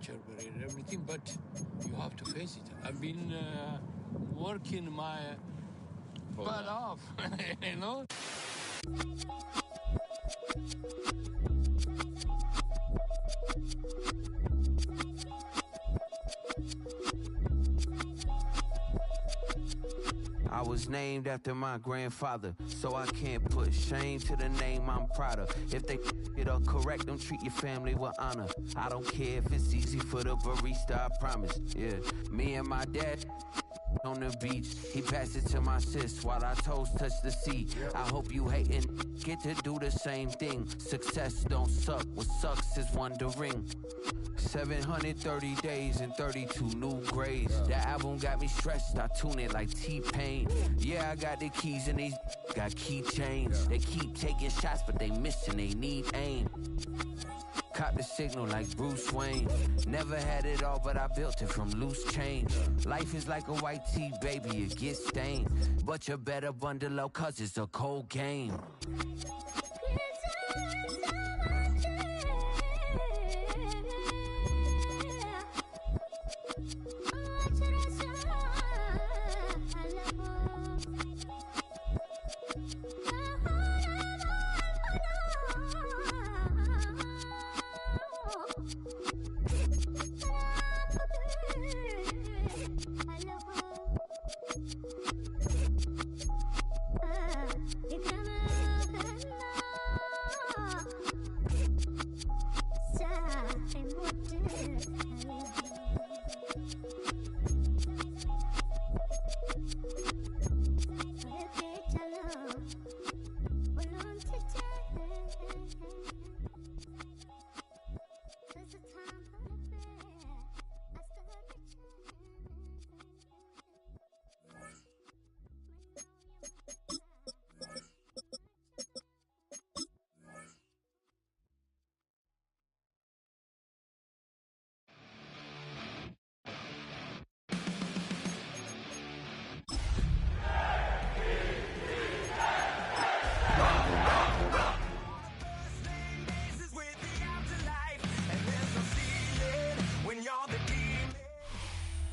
nature, everything, but you have to face it. I've been working my butt off, you know? I was named after my grandfather, so I can't put shame to the name I'm proud of. If they it up correct, don't treat your family with honor. I don't care if it's easy for the barista, I promise. Yeah, me and my dad on the beach, he passed it to my sis while our toes touch the seat. I hope you hatin' get to do the same thing. Success don't suck, what sucks is wondering. 730 days and 32 new grades. That album got me stressed, I tune it like T-Pain. Yeah, I got the keys and these got keychains. They keep taking shots, but they missing, they need aim. Cop the signal like Bruce Wayne. Never had it all, but I built it from loose change. Life is like a white tee, baby, it gets stained. But you better bundle up, cause it's a cold game.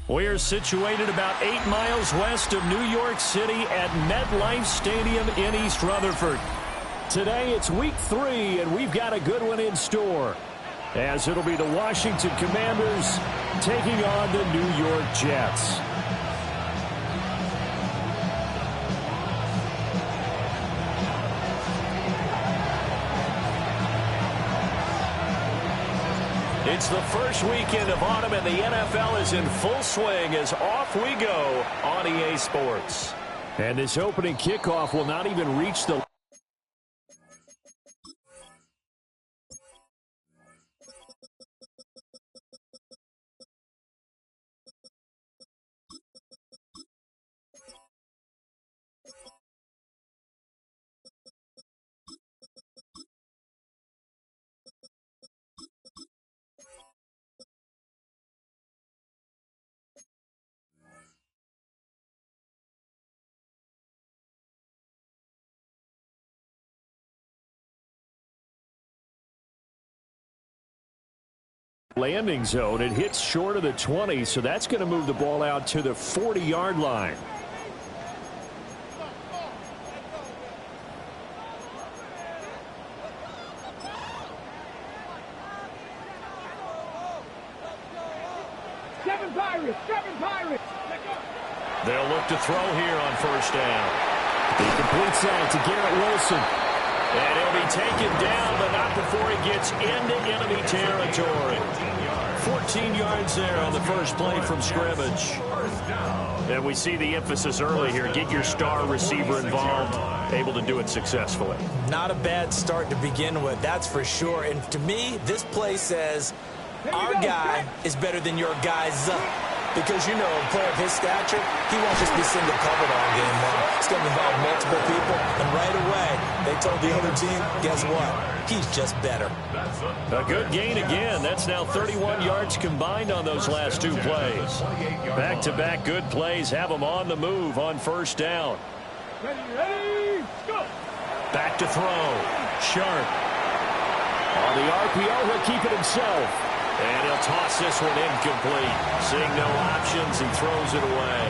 We're situated about 8 miles west of New York City at MetLife Stadium in East Rutherford. Today it's week 3, and we've got a good one in store, as it'll be the Washington Commanders taking on the New York Jets. It's the first weekend of autumn, and the NFL is in full swing as off we go on EA Sports. And this opening kickoff will not even reach the... landing zone. It hits short of the 20, so that's going to move the ball out to the 40-yard line. Seven Pirates. They'll look to throw here on first down. He completes that to Garrett Wilson. And he'll be taken down, but not before he gets into enemy territory. 14 yards there on the first play from scrimmage. And we see the emphasis early here. Get your star receiver involved. Able to do it successfully. Not a bad start to begin with, that's for sure. And to me, this play says our guy is better than your guy's. Because, you know, a player of his stature, he won't just be single covered all game long. It's going to involve multiple people. And right away, they told the other team, guess what? He's just better. A good gain again. That's now 31 yards combined on those last two plays. Back-to-back good plays have them on the move on first down. Ready, go! Back to throw. Sharp. On the RPO, he'll keep it himself. And he'll toss this one incomplete. Seeing no options, he throws it away.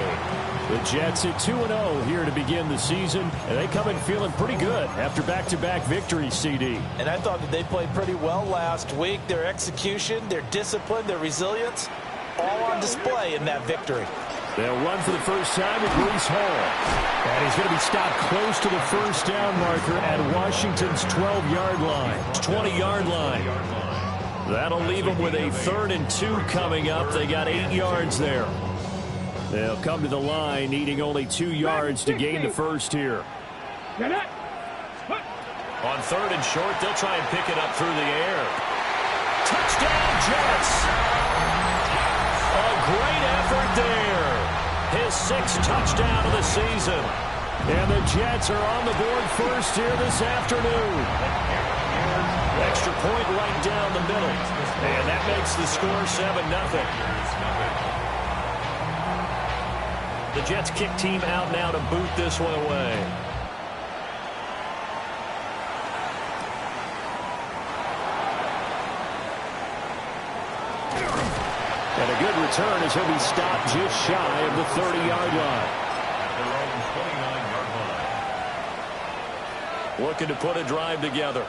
The Jets at 2-0 here to begin the season, and they come in feeling pretty good after back-to-back victories, CD. And I thought that they played pretty well last week. Their execution, their discipline, their resilience, all on display in that victory. They'll run for the first time with Breece Hall. And he's going to be stopped close to the first down marker at Washington's 12-yard line. 20-yard line. That'll leave them with a 3rd and 2 coming up. They got 8 yards there. They'll come to the line needing only 2 yards to gain the first here. On 3rd and short, they'll try and pick it up through the air. Touchdown, Jets! A great effort there. His 6th touchdown of the season. And the Jets are on the board first here this afternoon. Extra point right down the middle. And that makes the score 7-0. The Jets kick team out now to boot this one away. And a good return as he'll be stopped just shy of the 30-yard line. Looking to put a drive together.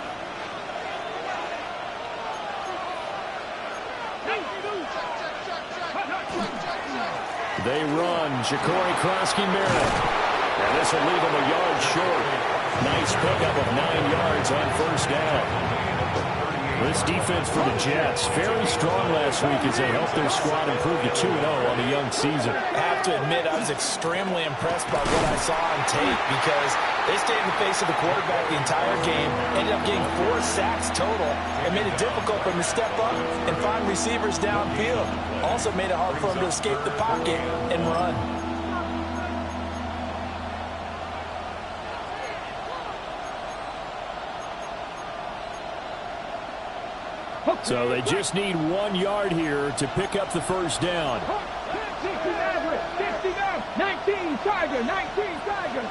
They run. Ja'Cory Krosky-Merritt. And this will leave him a yard short. Nice pickup of 9 yards on first down. This defense for the Jets, fairly strong last week as they helped their squad improve to 2-0 on the young season. I have to admit, I was extremely impressed by what I saw on tape because they stayed in the face of the quarterback the entire game, ended up getting 4 sacks total, and made it difficult for him to step up and find receivers downfield. Also made it hard for him to escape the pocket and run. So they just need 1 yard here to pick up the first down. 60 down, 19 Tiger, 19 Tiger.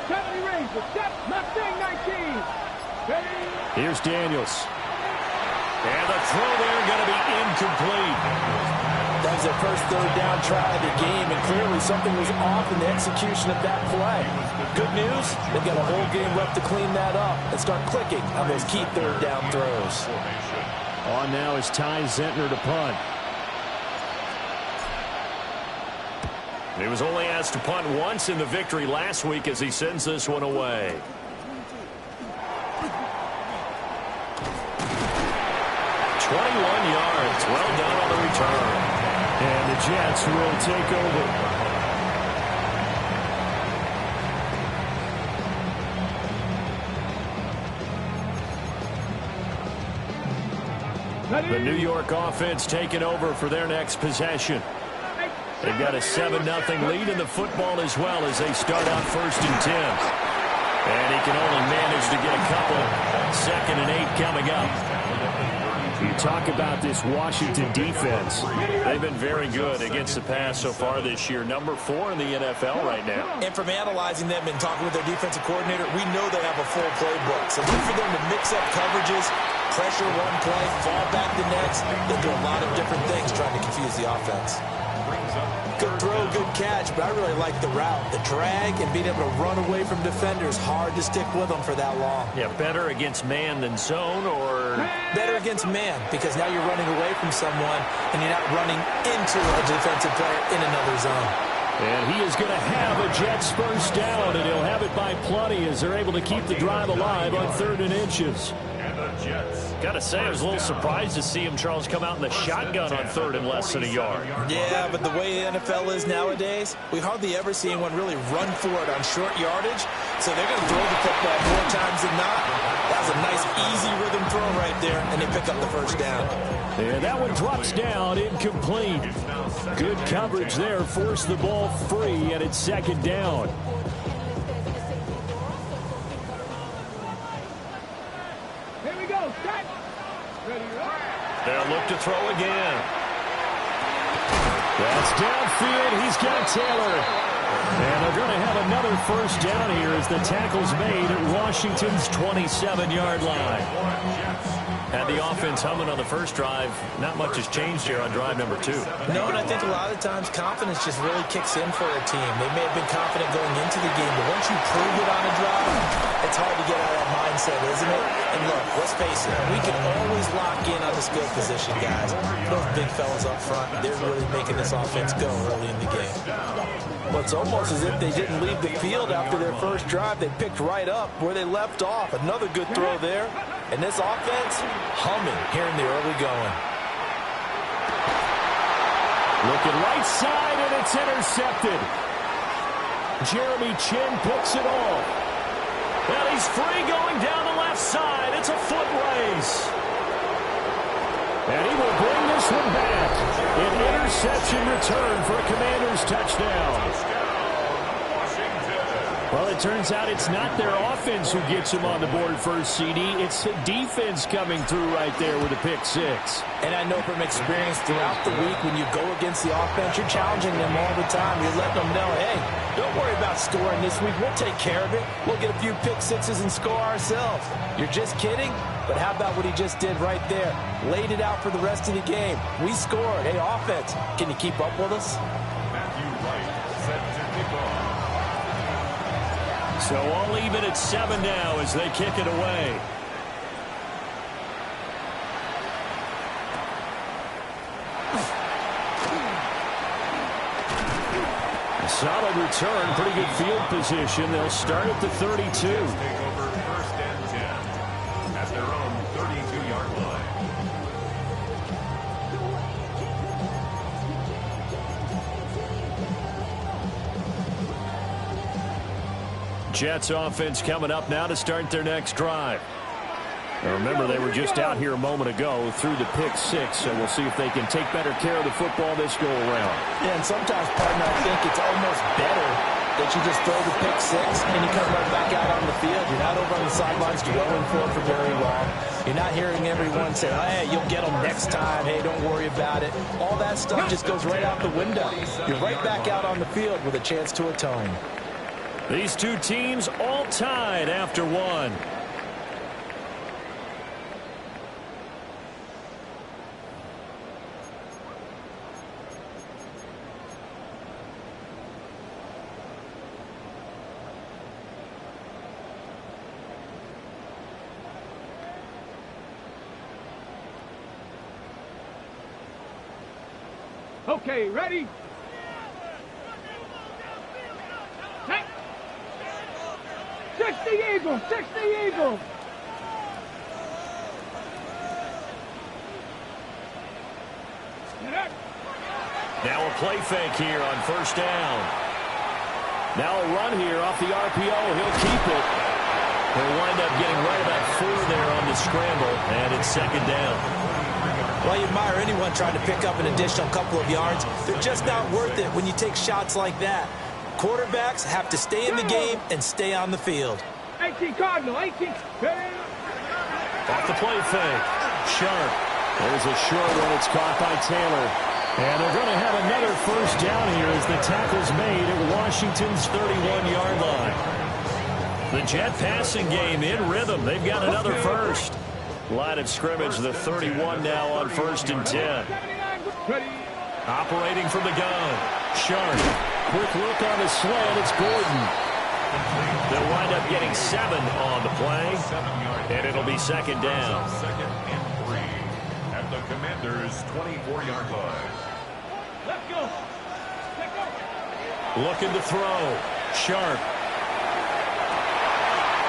70 Rangers, step, Mustang 19. Ready? Here's Daniels. And the throw there going to be incomplete. That was their first 3rd down try of the game, and clearly something was off in the execution of that play. Good news, they've got a whole game left to clean that up and start clicking on those key 3rd down throws. On now is Ty Zentner to punt. He was only asked to punt once in the victory last week as he sends this one away. Yards. Well done on the return. And the Jets will take over. The New York offense taking over for their next possession. They've got a 7-0 lead in the football as well as they start out 1st and 10. And he can only manage to get a couple. 2nd and 8 coming up. You talk about this Washington defense. They've been very good against the pass so far this year. Number 4 in the NFL right now. And from analyzing them and talking with their defensive coordinator, we know they have a full playbook. So look for them to mix up coverages, pressure one play, fall back the next. They do a lot of different things trying to confuse the offense. Good throw, good catch, but I really like the route. The drag and being able to run away from defenders, hard to stick with them for that long. Yeah, better against man than zone, or better against man, because now you're running away from someone and you're not running into a defensive player in another zone. And he is going to have a Jets first down, and he'll have it by plenty as they're able to keep the drive alive on 3rd and inches. Got to say, I was a little surprised to see him, Charles, come out in the shotgun on 3rd and less than a yard. Yeah, but the way the NFL is nowadays, we hardly ever see anyone really run for it on short yardage. So they're going to throw the football more times than not. That was a nice, easy rhythm throw right there, and they pick up the first down. And that one drops down, incomplete. Good coverage there, forced the ball free, and it's 2nd down. They'll look to throw again. That's downfield. He's got Taylor. And they're going to have another first down here as the tackle's made at Washington's 27-yard line. Had the offense humming on the first drive. Not much has changed here on drive number 2. No, and I think a lot of times confidence just really kicks in for a team. They may have been confident going into the game, but once you prove it on a drive, it's hard to get out of that mindset, isn't it? And look, let's face it, we can always lock in on the skill position, guys. Those big fellas up front, they're really making this offense go early in the game. Well, it's almost as if they didn't leave the field after their first drive. They picked right up where they left off. Another good throw there. And this offense, humming here in the early going. Looking right side, and it's intercepted. Jeremy Chin picks it off. Well, he's free going down the left side. It's a foot race. And he will bring this one back. An interception return for a Commanders touchdown. Well, it turns out it's not their offense who gets him on the board first, CD. It's the defense coming through right there with a pick 6. And I know from experience throughout the week, when you go against the offense, you're challenging them all the time. You're letting them know, hey, don't worry about scoring this week. We'll take care of it. We'll get a few pick 6s and score ourselves. You're just kidding? But how about what he just did right there? Laid it out for the rest of the game. We scored. Hey, offense, can you keep up with us? So all even at 7 now as they kick it away. A solid return, pretty good field position. They'll start at the 32. Take over 1st and 10 at their own 32-yard line. Jets offense coming up now to start their next drive. Now remember, they were just out here a moment ago through the pick 6, so we'll see if they can take better care of the football this go around. Yeah, and sometimes, partner, I think it's almost better that you just throw the pick 6 and you come right back out on the field. You're not over on the sidelines dwelling for very long. You're not hearing everyone say, hey, you'll get them next time. Hey, don't worry about it. All that stuff just goes right out the window. You're right back out on the field with a chance to atone. These two teams all tied after 1. Okay, ready? Take. 60 Eagles, 60 Eagles. Now a play fake here on 1st down. Now a run here off the RPO. He'll keep it. He'll wind up getting right about 4 there on the scramble, and it's 2nd down. Well, you admire anyone trying to pick up an additional couple of yards. They're just not worth it when you take shots like that. Quarterbacks have to stay in the game and stay on the field. 18 Cardinal, 18. Off the play fake. Sharp. There's a short one. It's caught by Taylor. And they're going to have another 1st down here as the tackle's made at Washington's 31-yard line. The Jet passing game in rhythm. They've got another 1st. Line of scrimmage, the 31 now on 1st and 10. Operating from the gun. Sharp. Quick look on the slant. It's Gordon. They'll wind up getting 7 on the play. And it'll be 2nd down. 2nd and 3 at the Commanders' 24-yard line. Let's go. Let's go. Looking to throw. Sharp.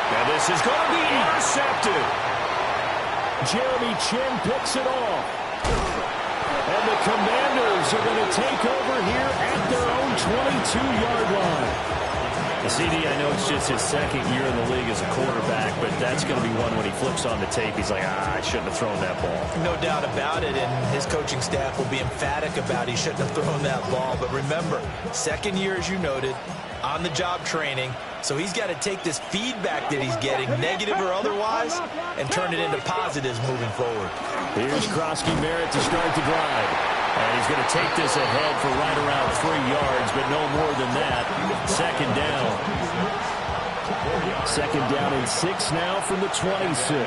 Now this is going to be intercepted. Jeremy Chin picks it off. And the Commanders are going to take over here at their own 22-yard line. CD, I know it's just his 2nd year in the league as a quarterback, but that's going to be one when he flips on the tape. He's like, I shouldn't have thrown that ball. No doubt about it, and his coaching staff will be emphatic about he shouldn't have thrown that ball. But remember, 2nd year, as you noted, on-the-job training. So he's got to take this feedback that he's getting, negative or otherwise, and turn it into positives moving forward. Here's Krosky Merritt to start the drive. And he's going to take this ahead for right around 3 yards, but no more than that. 2nd down. 2nd down and 6 now from the 26.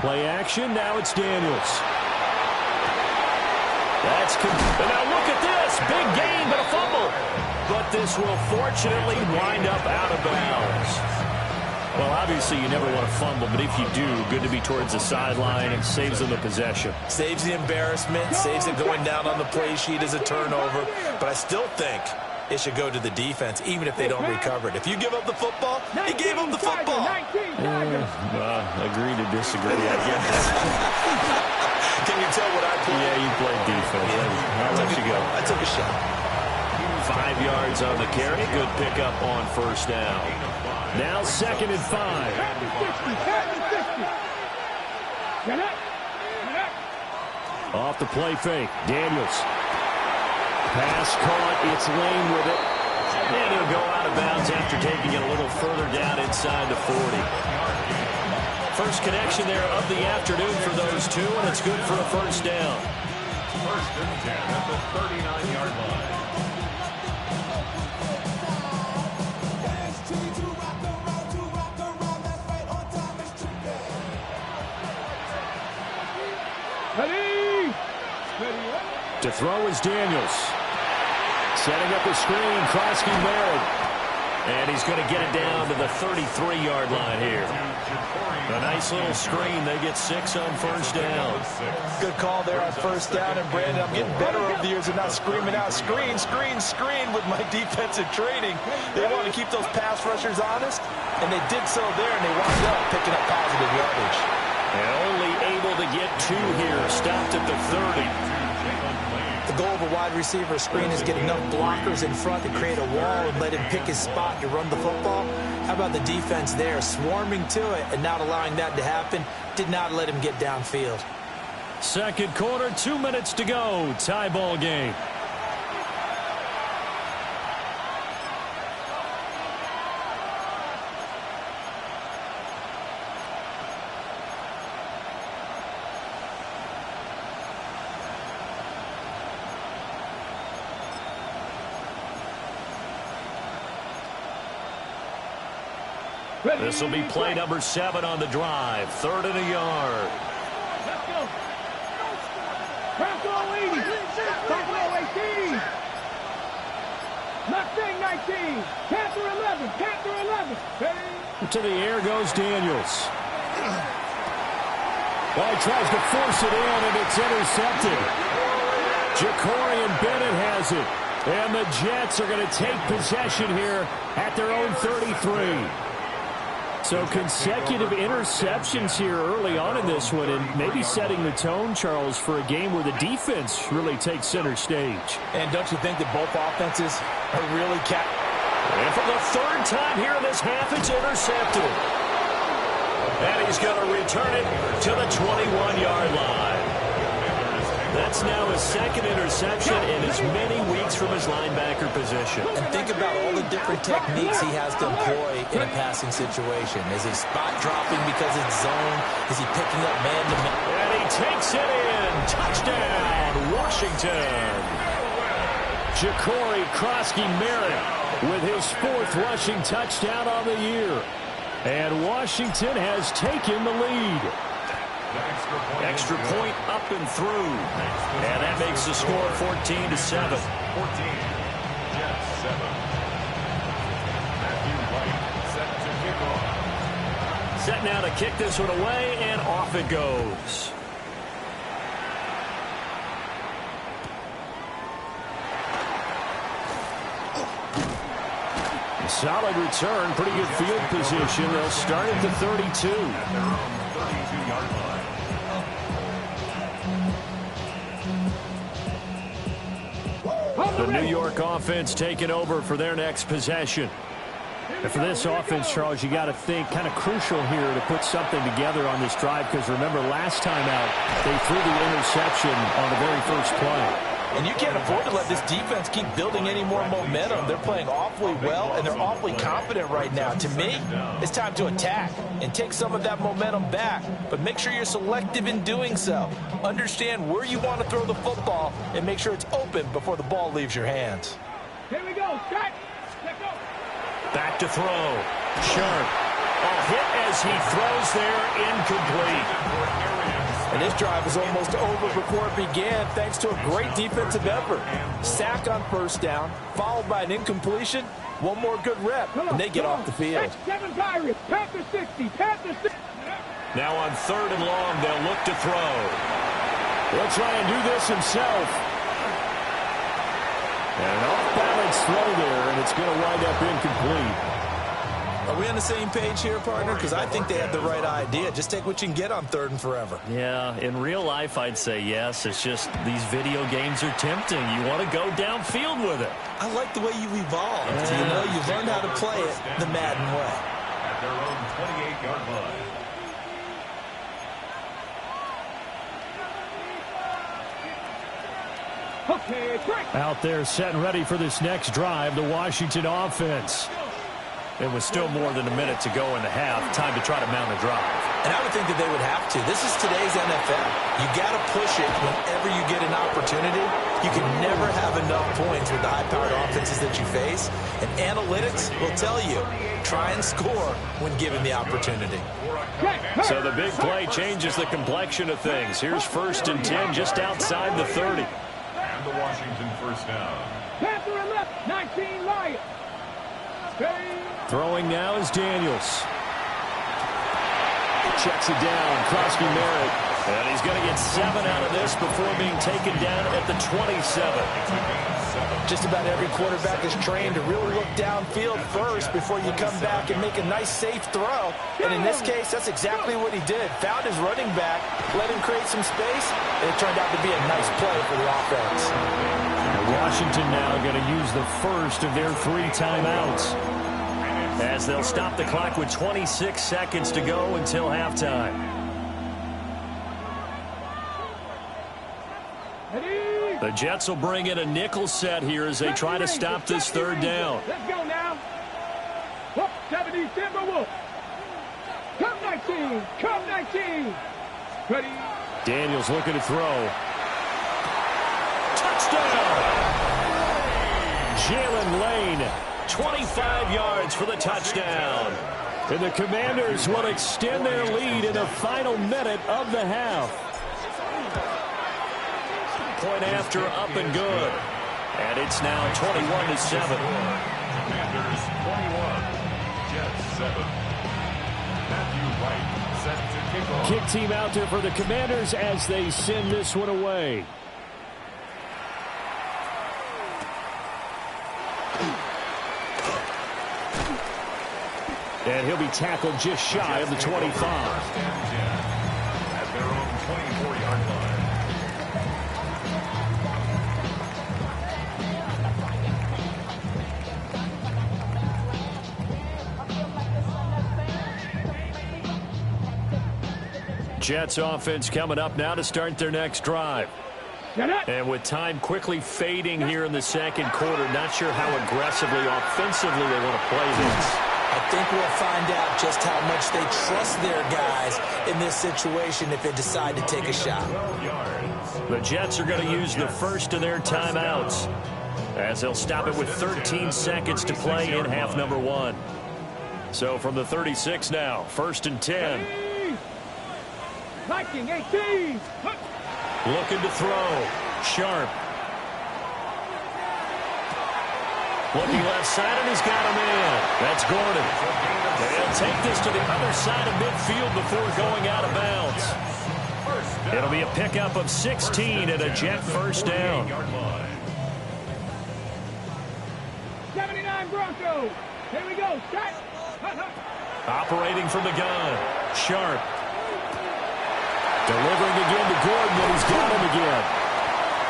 Play action. Now it's Daniels. And now look at this. Big gain, but a fumble. But this will fortunately wind up out of bounds. Well, obviously you never want to fumble, but if you do, good to be towards the sideline. It saves them the possession. Saves the embarrassment, saves it going down on the play sheet as a turnover. But I still think it should go to the defense, even if they don't recover it. If you give up the football, you gave up the football. Agree to disagree, I guess. Can you tell what I played? Yeah, you played defense. I'll let you go. I took a shot. 5 yards on the carry. Good pickup on first down. Now 2nd and 5. Off the play fake. Daniels. Pass caught. It's Lane with it. And he'll go out of bounds after taking it a little further down inside the 40. First connection there of the afternoon for those two, and it's good for a first down. 1st and 10 at the 39-yard line. To throw is Daniels. Setting up a screen, Krosky Merritt. And he's going to get it down to the 33-yard line here. A nice little screen. They get 6 on first down. Good call there on first down. And, Brandon, I'm getting better over the years of not screaming out, screen, screen, screen with my defensive training. They want to keep those pass rushers honest, and they did so there, and they wound up picking up positive yardage. And only able to get 2 here. Stopped at the 30. The goal of a wide receiver screen is get enough blockers in front to create a wall and let him pick his spot to run the football. How about the defense there, swarming to it and not allowing that to happen? Did not let him get downfield. Second quarter, 2 minutes to go. Tie ball game. This will be play number 7 on the drive. 3rd and a yard. Let's go. Bravo 80. Bravo 18. Mustang 19. Panther 11. Panther 11. To the air goes Daniels. Well, he tries to force it in, and it's intercepted. Ja'Cory Bennett has it. And the Jets are going to take possession here at their own 33. So consecutive interceptions here early on in this one, and maybe setting the tone, Charles, for a game where the defense really takes center stage. And don't you think that both offenses are really And for the 3rd time here in this half, it's intercepted. And he's going to return it to the 21-yard line. That's now his 2nd interception in as many weeks from his linebacker position. And think about all the different techniques he has to employ in a passing situation. Is he spot dropping because it's zone? Is he picking up man-to-man? And he takes it in. Touchdown, Washington. Ja'Cory Merritt with his 4th rushing touchdown on the year. And Washington has taken the lead. Extra point up and through. And that makes the score 14-7. 14. Jets 7. Matthew White set to kick off. Set now to kick this one away, and off it goes. Solid return, pretty good field position. They'll start at the 32. The New York offense taking over for their next possession. And for this offense, Charles, you got to think kind of crucial here to put something together on this drive, because remember last time out they threw the interception on the very first play. And you can't afford to let this defense keep building any more momentum. They're playing awfully well, and they're awfully confident right now. To me, it's time to attack and take some of that momentum back. But make sure you're selective in doing so. Understand where you want to throw the football and make sure it's open before the ball leaves your hands. Here we go. Start. Let's go. Back to throw. Sharp. A hit as he throws there, incomplete. And this drive was almost over before it began thanks to a great defensive effort. Sack on first down, followed by an incompletion. One more good rep, and they get off the field. 7 Pirates, Panther 60, Panther 60. Now on 3rd and long, they'll look to throw. He'll try and do this himself. And an off-balance throw there, and it's going to wind up incomplete. Are we on the same page here, partner? Because I think they had the right idea. Just take what you can get on 3rd and forever. Yeah, in real life, I'd say yes. It's just these video games are tempting. You want to go downfield with it. I like the way you've evolved. Yeah. You know, you've learned how to play it the Madden way. At their own 28-yard line. Okay, break. Out there setting ready for this next drive, the Washington offense. It was still more than a minute to go in the half. Time to try to mount a drive. And I would think that they would have to. This is today's NFL. You got to push it whenever you get an opportunity. You can never have enough points with the high-powered offenses that you face. And analytics will tell you, try and score when given the opportunity. So the big play changes the complexion of things. Here's 1st and 10 just outside the 30. And the Washington first down. Panther and left, 19 Lions. Throwing now is Daniels. Checks it down. Krosky Merritt. And he's going to get 7 out of this before being taken down at the 27. Just about every quarterback is trained to really look downfield first before you come back and make a nice, safe throw. And in this case, that's exactly what he did. Found his running back, let him create some space, and it turned out to be a nice play for the offense. Washington now going to use the first of their 3 timeouts, as they'll stop the clock with 26 seconds to go until halftime. The Jets will bring in a nickel set here as they try to stop this 3rd down. Let's go now. Up 70 Timberwolves. Come 19. Come 19. Ready. Daniels looking to throw. Touchdown! Jalen Lane, 25 yards for the touchdown. And the Commanders will extend their lead in the final minute of the half. Point after, up and good. And it's now 21-7. Commanders 21, Jets 7. Matthew Wright set to kick off. Kick team out there for the Commanders as they send this one away. And he'll be tackled just shy of the 25. At their own 24-yard line. Jets offense coming up now to start their next drive. And with time quickly fading here in the 2nd quarter, not sure how aggressively, offensively they want to play this. I think we'll find out just how much they trust their guys in this situation if they decide to take a shot. The Jets are going to use the first of their timeouts as they'll stop it with 13 seconds to play in half number 1. So from the 36 now, 1st and 10. Viking 18. Looking to throw. Sharp. Looking left side, and he's got him in. That's Gordon. And he'll take this to the other side of midfield before going out of bounds. It'll be a pickup of 16 and a Jet first down. 79 Broncos. Here we go. Start. Operating from the gun. Sharp. Delivering again to Gordon, and he's got him again.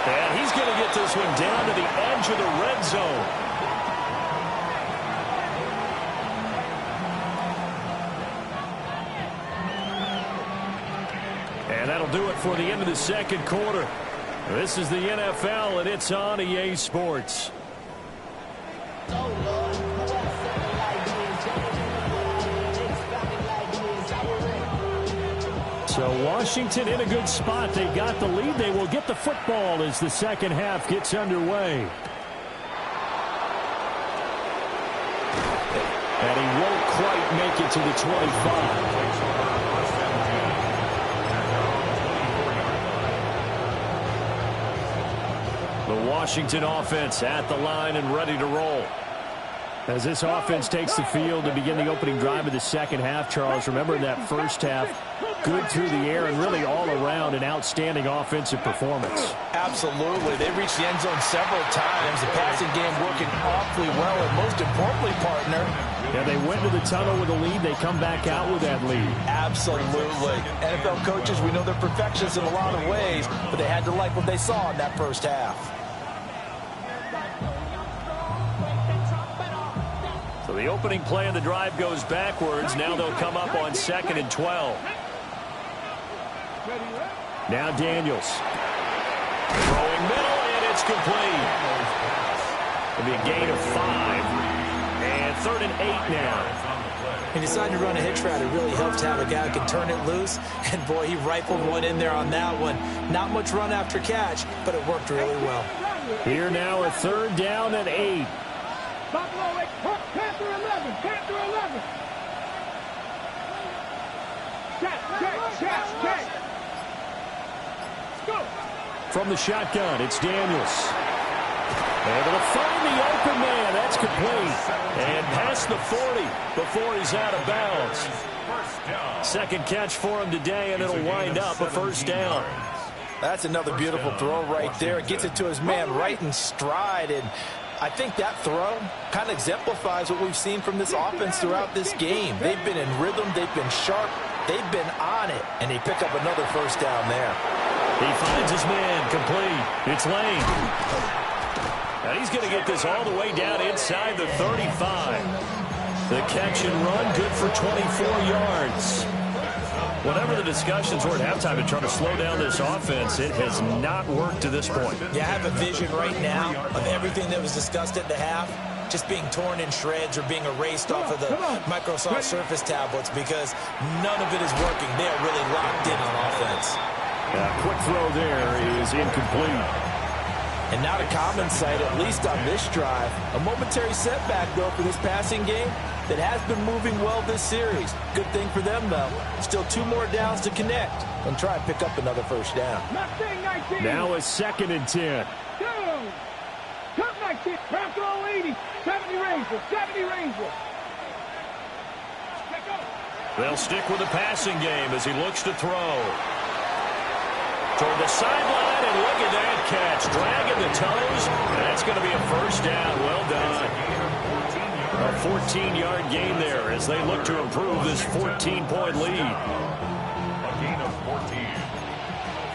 And he's going to get this one down to the edge of the red zone. And that'll do it for the end of the 2nd quarter. This is the NFL, and it's on EA Sports. So Washington in a good spot. They got the lead. They will get the football as the 2nd half gets underway. And he won't quite make it to the 25. The Washington offense at the line and ready to roll. As this offense takes the field to begin the opening drive of the second half, Charles, remember in that first half, good through the air and really all around an outstanding offensive performance. Absolutely. They reached the end zone several times. The passing game working awfully well, and most importantly, partner. Yeah, they went to the tunnel with a lead. They come back out with that lead. Absolutely. NFL coaches, we know they're perfectionists in a lot of ways, but they had to like what they saw in that first half. So the opening play of the drive goes backwards. Now they'll come up on 2nd and 12. Now Daniels. Throwing middle, and it's complete. It'll be a gain of 5. And 3rd and 8 now. He decided to run a hitch route. It really helps to have a guy who can turn it loose. And, boy, he rifled one in there on that one. Not much run after catch, but it worked really well. Here now a 3rd down and 8. Buffalo, Panther 11, Panther 11. Check. Go. From the shotgun, it's Daniels. Able to find the open man. That's complete. And past the 40 before he's out of bounds. Second catch for him today, and it'll wind up a 1st down. That's another beautiful throw right there. It gets it to his man right in stride, and I think that throw kind of exemplifies what we've seen from this offense throughout this game. They've been in rhythm. They've been sharp. They've been on it, and they pick up another 1st down there. He finds his man complete. It's Lane. Now he's going to get this all the way down inside the 35. The catch and run, good for 24 yards. Whatever the discussions were at halftime to try to slow down this offense, it has not worked to this point. Yeah, I have a vision right now of everything that was discussed at the half just being torn in shreds or being erased off of the Microsoft Surface tablets because none of it is working. They are really locked in on offense. Quick throw there is incomplete. And not a common sight, at least on this drive. A momentary setback, though, for this passing game that has been moving well this series. Good thing for them, though. Still 2 more downs to connect and try and pick up another 1st down. Now a 2nd and 10. Cut 19. Crafto 80. 70 Rangers. 70 Rangers. They'll stick with the passing game as he looks to throw. Toward the sideline, and look at that catch. Dragging the toes. That's going to be a 1st down. Well done. A 14-yard gain there as they look to improve this 14-point lead. A gain of 14.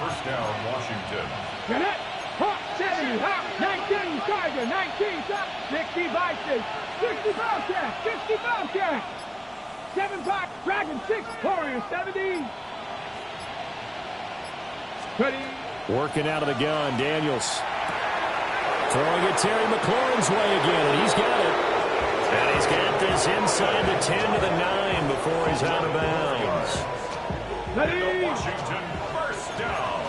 1st down, Washington. Connect. Hawk 70. Hawk 19. Tiger 19. 60 Vikings. 60 Bobcats. 60 Bobcats. 7 Fox. Dragon 6. Warriors 70. Ready. Working out of the gun, Daniels. Throwing it Terry McLaurin's way again, and he's got it. And he's got this inside the 10 to the 9 before he's out of bounds. Ready. Washington 1st down.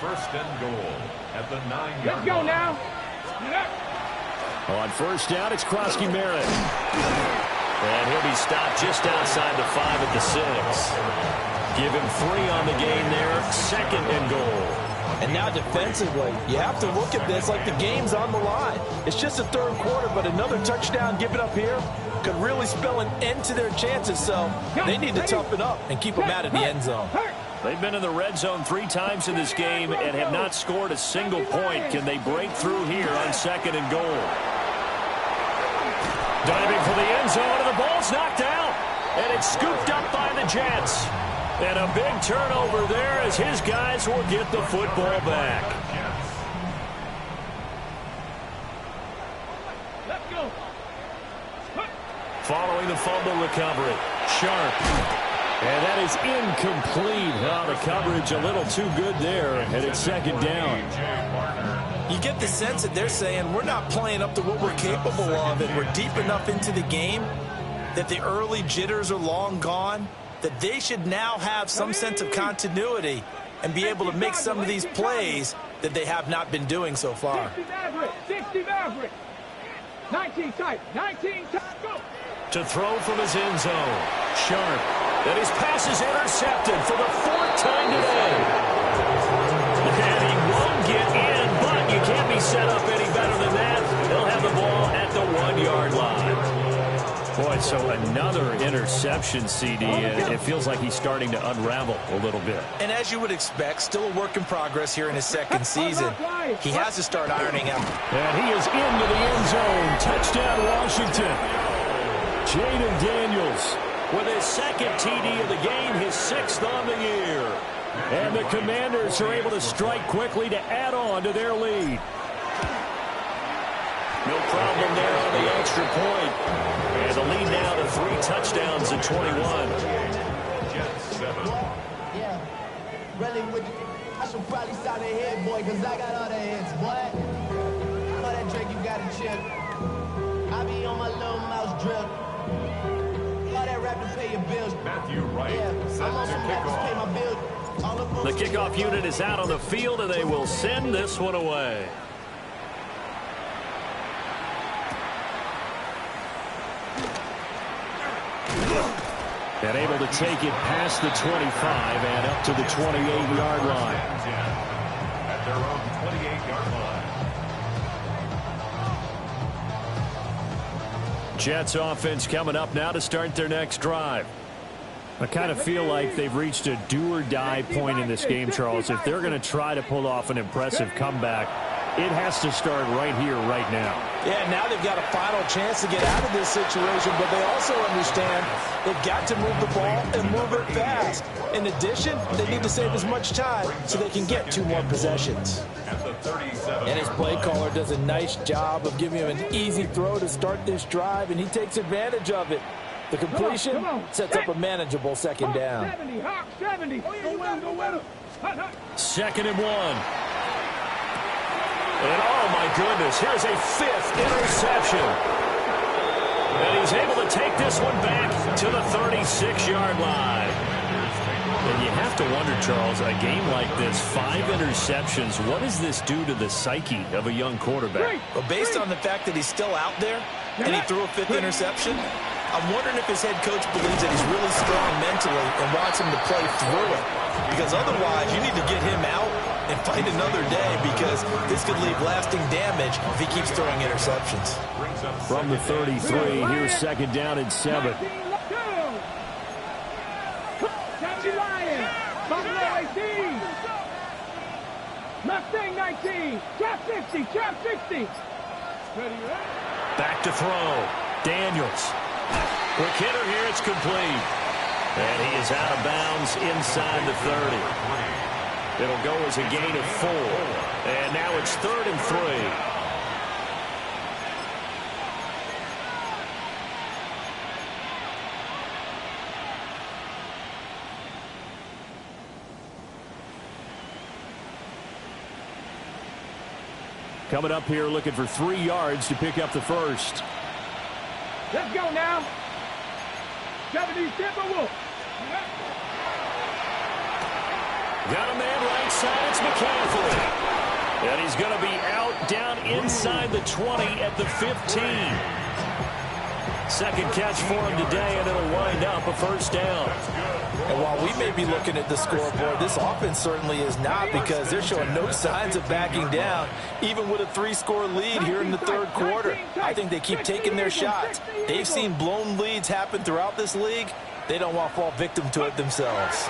1st and goal at the 9-yard line. Let's go now. On 1st down, it's Krosky Merritt. And he'll be stopped just outside the 5 at the 6. Give him 3 on the game there. 2nd and goal. And now defensively, you have to look at this like the game's on the line. It's just the 3rd quarter, but another touchdown given up here could really spell an end to their chances. So they need to toughen up and keep them out of the end zone. They've been in the red zone 3 times in this game and have not scored a single point. Can they break through here on 2nd and goal? Diving for the end zone, and the ball's knocked out. And it's scooped up by the Jets. And a big turnover there as his guys will get the football back. Let's go. Following the fumble recovery, Sharp. And that is incomplete. Oh, the coverage a little too good there, and it's 2nd down. You get the sense that they're saying we're not playing up to what we're capable of, and we're deep enough into the game that the early jitters are long gone, that they should now have some sense of continuity and be able to make some of these plays that they have not been doing so far. 60 Maverick. 60 Maverick. 19 tight. 19 tight. Go. to throw from his end zone. Sharp. And his pass is intercepted for the 4th time today. And he won't get in, but you can't be set up any better than that. He'll have the ball at the 1-yard line. Boy, so another interception, CD. It feels like he's starting to unravel a little bit. And as you would expect, still a work in progress here in his 2nd season. He has to start ironing out. And he is into the end zone. Touchdown, Washington. Jaden Daniels with his 2nd TD of the game, his 6th on the year. And the Commanders are able to strike quickly to add on to their lead. No problem there on the extra point. And the lead now to 3 touchdowns at 21. Yeah, really, I should probably sign a head, boy, because I got all the hits, boy. All that Drake, you got to chill. I be on my little mouse drill. All that rap to pay your bills. Matthew Wright I'm on some rap to pay my bills. The kickoff unit is out on the field, and they will send this one away. And able to take it past the 25 and up to the 28-yard line. At their own 28-yard line. Jets offense coming up now to start their next drive. I kind of feel like they've reached a do-or-die point in this game, Charles. If they're going to try to pull off an impressive comeback, it has to start right here, right now. Yeah, now they've got a final chance to get out of this situation, but they also understand they've got to move the ball and move it fast. In addition, they need to save as much time so they can get 2 more possessions. And his play caller does a nice job of giving him an easy throw to start this drive, and he takes advantage of it. The completion sets up a manageable 2nd down. 70. Go with him. 2nd and 1. And oh my goodness, here's a 5th interception. And he's able to take this one back to the 36-yard line. And you have to wonder, Charles, a game like this, 5 interceptions, what does this do to the psyche of a young quarterback? But based on the fact that he's still out there and he threw a 5th interception, I'm wondering if his head coach believes that he's really strong mentally and wants him to play through it. Because otherwise, you need to get him out and fight another day, because this could leave lasting damage if he keeps throwing interceptions. From the 33, here's 2nd down and 7. Mustang 19, trap 60, trap 60. Back to throw. Daniels. Quick hitter here, it's complete. And he is out of bounds inside the 30. It'll go as a gain of 4. And now it's 3rd and 3. Coming up here looking for 3 yards to pick up the first. Let's go now. 70 Timberwolves. Got a man right side. It's McCaffrey. And he's going to be out down inside the 20 at the 15. 2nd catch for him today, and it'll wind up a 1st down. And while we may be looking at the scoreboard, this offense certainly is not, because they're showing no signs of backing down, even with a 3-score lead here in the 3rd quarter. I think they keep taking their shots. They've seen blown leads happen throughout this league. They don't want to fall victim to it themselves.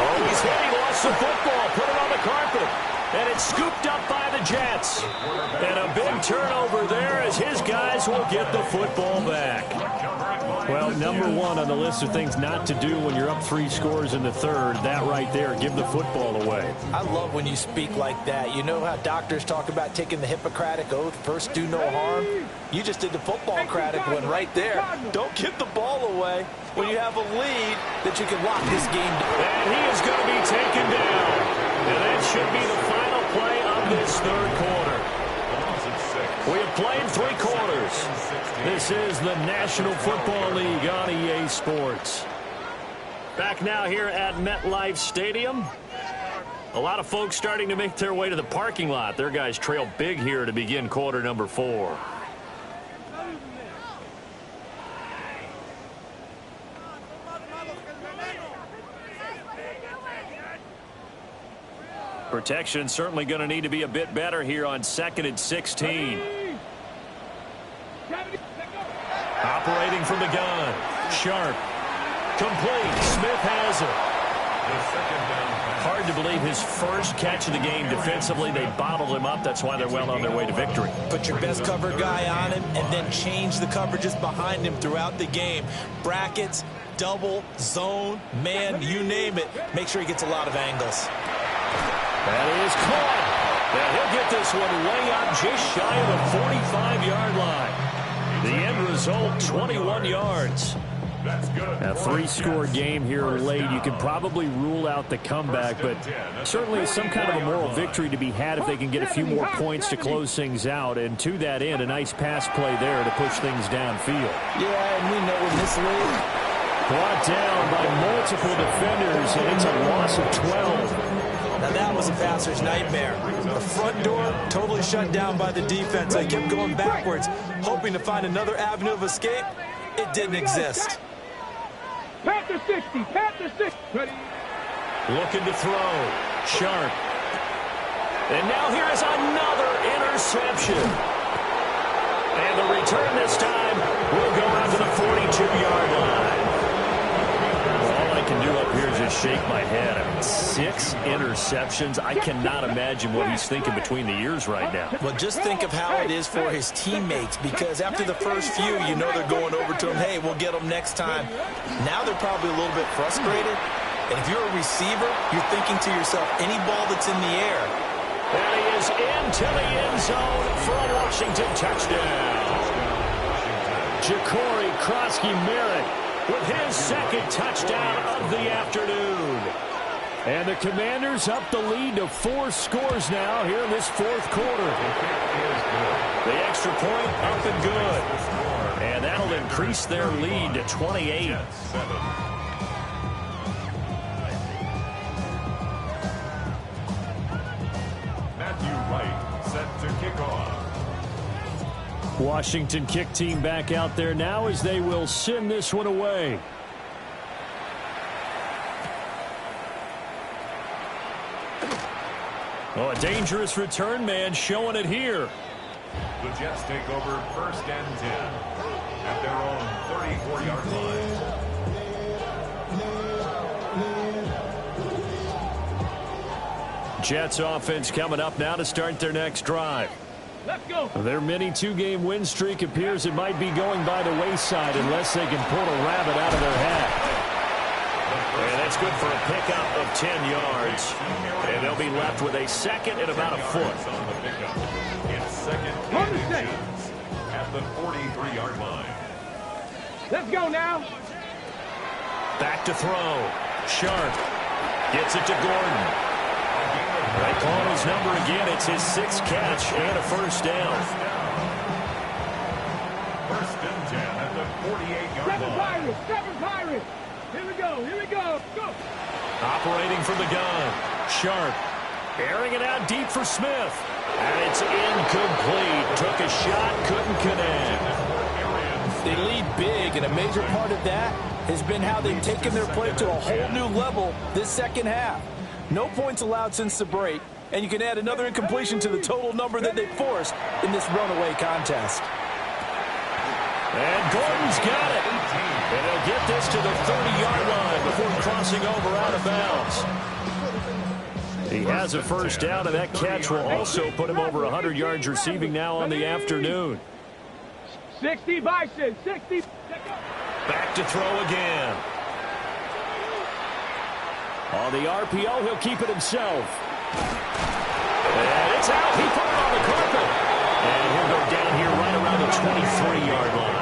Oh, he's hit. He lost the football. Put it on the carpet. And it's scooped up by the Jets. And a big turnover there as his guys will get the football back. Well, number 1 on the list of things not to do when you're up 3 scores in the 3rd, that right there, give the football away. I love when you speak like that. You know how doctors talk about taking the Hippocratic Oath, first do no harm? You just did the football-cratic one right there. Don't give the ball away when you have a lead that you can lock this game down. And he is going to be taken down. And that should be the final play of this 3rd quarter. We have played 3 quarters. This is the National Football League on EA Sports. Back now here at MetLife Stadium. A lot of folks starting to make their way to the parking lot. Their guys trail big here to begin quarter number 4. Protection certainly going to need to be a bit better here on 2nd and 16. Operating from the gun. Sharp. Complete. Smith has it. Hard to believe his first catch of the game defensively. They bottled him up. That's why they're well on their way to victory. Put your best cover guy on him and then change the coverages behind him throughout the game. Brackets, double, zone, man, you name it. Make sure he gets a lot of angles. That is caught. And he'll get this one way up just shy of the 45-yard line. The end result, 21 yards. A 3-score game here late. You can probably rule out the comeback, but certainly some kind of a moral victory to be had if they can get a few more points to close things out. And to that end, a nice pass play there to push things downfield. Yeah, and we know in this league. Brought down by multiple defenders, and it's a loss of 12. Now that was a passer's nightmare. The front door totally shut down by the defense. They kept going backwards, hoping to find another avenue of escape. It didn't exist. Panther 60, Panther 60. Looking to throw. Sharp. And now here is another interception. And the return this time will go out to the 42-yard line. All I can do up here is just shake my head. I mean, 6 interceptions. I cannot imagine what he's thinking between the ears right now. Well, just think of how it is for his teammates, because after the first few, you know they're going over to him, hey, we'll get them next time. Now they're probably a little bit frustrated. And if you're a receiver, you're thinking to yourself, any ball that's in the air. And he is into the end zone for a Washington touchdown. Ja'Cory Krosky-Merritt with his second touchdown of the afternoon. And the Commanders up the lead to 4 scores now here in this 4th quarter. The extra point up and good. And that'll increase their lead to 28. Matthew Wright set to kick off. Washington kick team back out there now as they will send this one away. Oh, a dangerous return man showing it here. The Jets take over 1st and 10 at their own 34-yard line. Jets offense coming up now to start their next drive. Let's go. Their mini 2-game win streak appears it might be going by the wayside unless they can pull a rabbit out of their hat. And that's good for a pickup of 10 yards. And they'll be left with a second and about a foot. It's 2nd and inches at the 43-yard line. Let's go now. Back to throw. Sharp gets it to Gordon. They call his number again. It's his 6th catch and a first down. 1st and 10 at the 48-yard line. 7 Pirates. Here we go. Here we go. Go. Operating from the gun. Sharp. Airing it out deep for Smith. And it's incomplete. Took a shot, couldn't connect. They lead big, and a major part of that has been how they've taken their play to a whole new level this second half. No points allowed since the break, and you can add another incompletion to the total number that they forced in this runaway contest. And Gordon's got it. And he'll get this to the 30-yard line before crossing over out of bounds. He has a first down, and that catch will also put him over 100 yards receiving now on the afternoon. 60 Bison. 60. Back to throw again. On the RPO, he'll keep it himself. And it's out. He put it on the carpet. And he'll go down here right around the 23-yard line.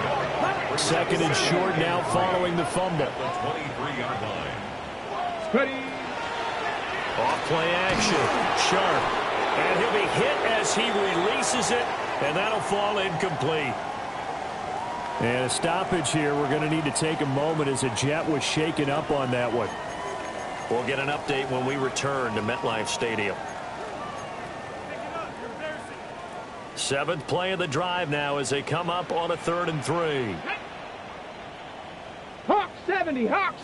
2nd and short now following the fumble. The 23-yard line. Ready. Off play action. Sharp. And he'll be hit as he releases it. And that'll fall incomplete. And a stoppage here. We're going to need to take a moment as a Jet was shaken up on that one. We'll get an update when we return to MetLife Stadium. 7th play of the drive now as they come up on a 3rd and 3. Hawks 70. Hawks.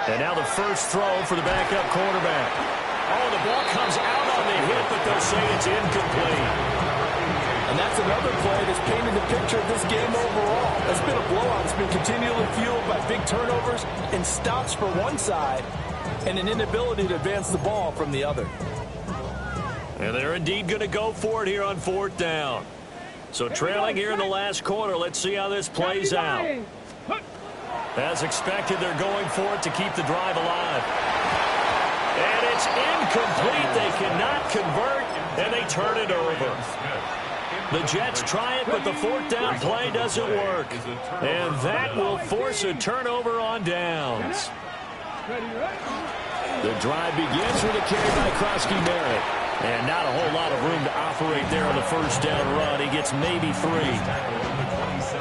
And now the first throw for the backup quarterback. Oh, the ball comes out on the hit, but they'll say it's incomplete. And that's another play that's painted the picture of this game overall. It's been a blowout. It's been continually fueled by big turnovers and stops for one side and an inability to advance the ball from the other. And they're indeed going to go for it here on 4th down. So trailing here in the last quarter, let's see how this plays out. As expected, they're going for it to keep the drive alive. And it's incomplete. They cannot convert, and they turn it over. The Jets try it, but the 4th down play doesn't work. And that will force a turnover on downs. The drive begins with a carry by Krosky-Merritt. And not a whole lot of room to operate there on the 1st down run. He gets maybe 3.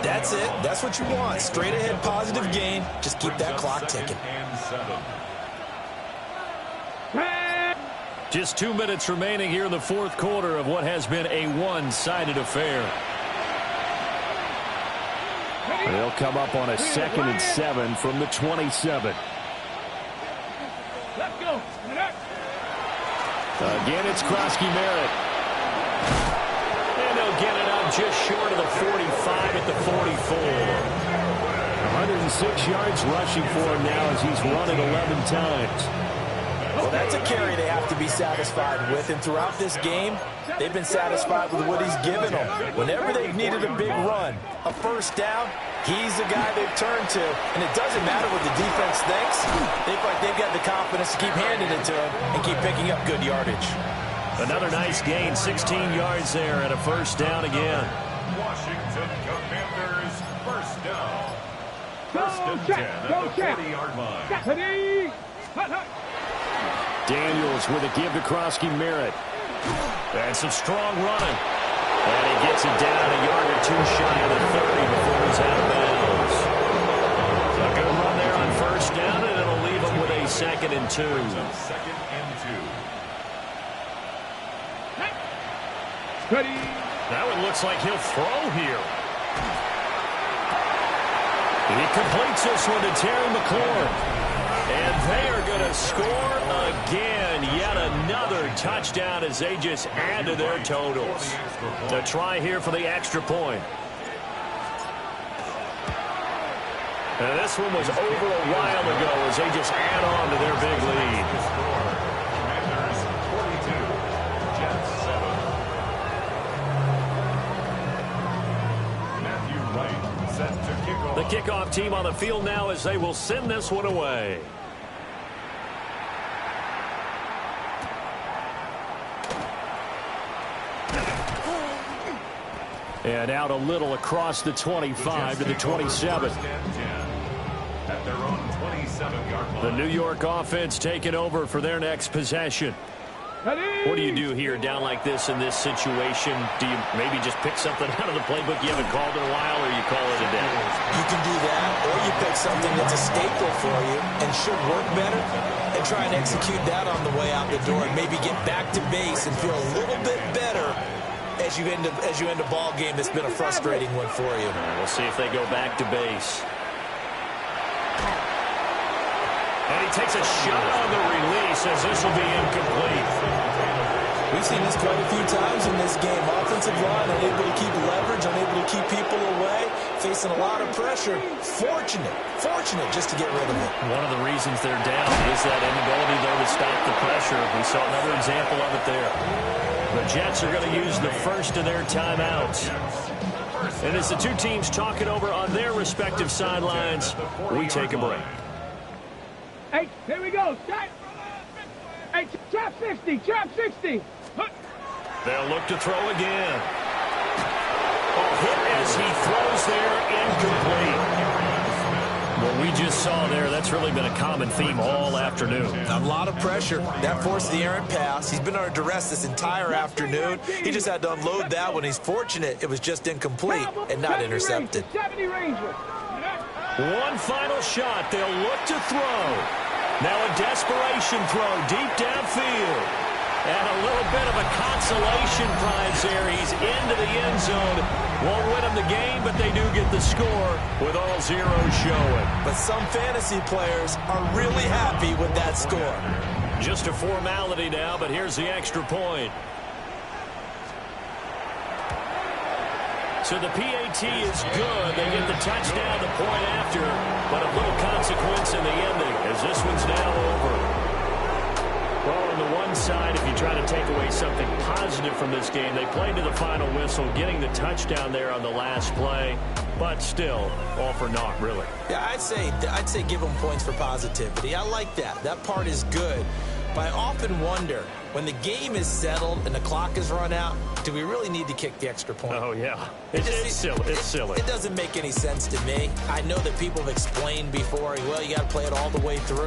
That's it. That's what you want. Straight ahead positive gain. Just keep that clock ticking. Just 2 minutes remaining here in the 4th quarter of what has been a one-sided affair. They'll come up on a 2nd and 7 from the 27. Let's go. Again, it's Krosky-Merritt. And they'll get it up just short of the 45 at the 44. 106 yards rushing for him now as he's run it 11 times. Well, that's a carry they have to be satisfied with. And throughout this game, they've been satisfied with what he's given them. Whenever they've needed a big run, a 1st down, he's the guy they've turned to. And it doesn't matter what the defense thinks. They feel like they've got the confidence to keep handing it to him and keep picking up good yardage. Another nice gain, 16 yards there, and a 1st down again. Washington Commanders, 1st down. 1st and 10 at the 40-yard line. Daniels with a give to Krosky-Merritt. And some strong running. And he gets it down a yard or 2 shy of the 30 before he's out of bounds. A good run there on 1st down, and it'll leave him with a 2nd and 2. 2nd and 2. Ready. That one looks like he'll throw here. He completes this one to Terry McLaurin. And they are going to score again. Yet another touchdown as they just add to their totals. The try here for the extra point. And this one was over a while ago as they just add on to their big lead. Commanders 42, Jets 7. Matthew Wright set to kick off. The kickoff team on the field now as they will send this one away. And out a little across the 25 to the 27. At their own 27-yard line. The New York offense taking over for their next possession. What do you do here down like this in this situation? Do you maybe just pick something out of the playbook you haven't called in a while, or you call it a day? You can do that, or you pick something that's a staple for you and should work better and try and execute that on the way out the door and maybe get back to base and feel a little bit better as you end a ball game that's been a frustrating one for you. We'll see if they go back to base. And he takes a shot on the release as this will be incomplete. We've seen this quite a few times in this game. Offensive line unable to keep leverage, unable to keep people away, facing a lot of pressure. Fortunate just to get rid of it. One of the reasons they're down is that inability, though, to stop the pressure. We saw another example of it there. The Jets are going to use the first of their timeouts. And as the two teams talk it over on their respective sidelines, we take a break. Hey, here we go. Hey, trap 60, trap 60. They'll look to throw again. Hit as he throws there, incomplete. What we just saw there, that's really been a common theme all afternoon. A lot of pressure. That forced the errant pass. He's been under duress this entire afternoon. He just had to unload that one. He's fortunate it was just incomplete and not intercepted. 70 Ranger. One final shot. They'll look to throw. Now a desperation throw deep downfield. And a little bit of a consolation prize there. He's into the end zone. Won't win them the game, but they do get the score with all zeros showing. But some fantasy players are really happy with that score. Just a formality now, but here's the extra point. So the PAT is good. They get the touchdown the point after, but of little consequence in the ending as this one's now over. Well, on the one side, if you try to take away something positive from this game, they played to the final whistle, getting the touchdown there on the last play, but still, all for naught, really. Yeah, I'd say give them points for positivity. I like that. That part is good. But I often wonder, when the game is settled and the clock is run out, do we really need to kick the extra point? Oh, yeah. It's silly. It's silly. It doesn't make any sense to me. I know that people have explained before, well, you got to play it all the way through.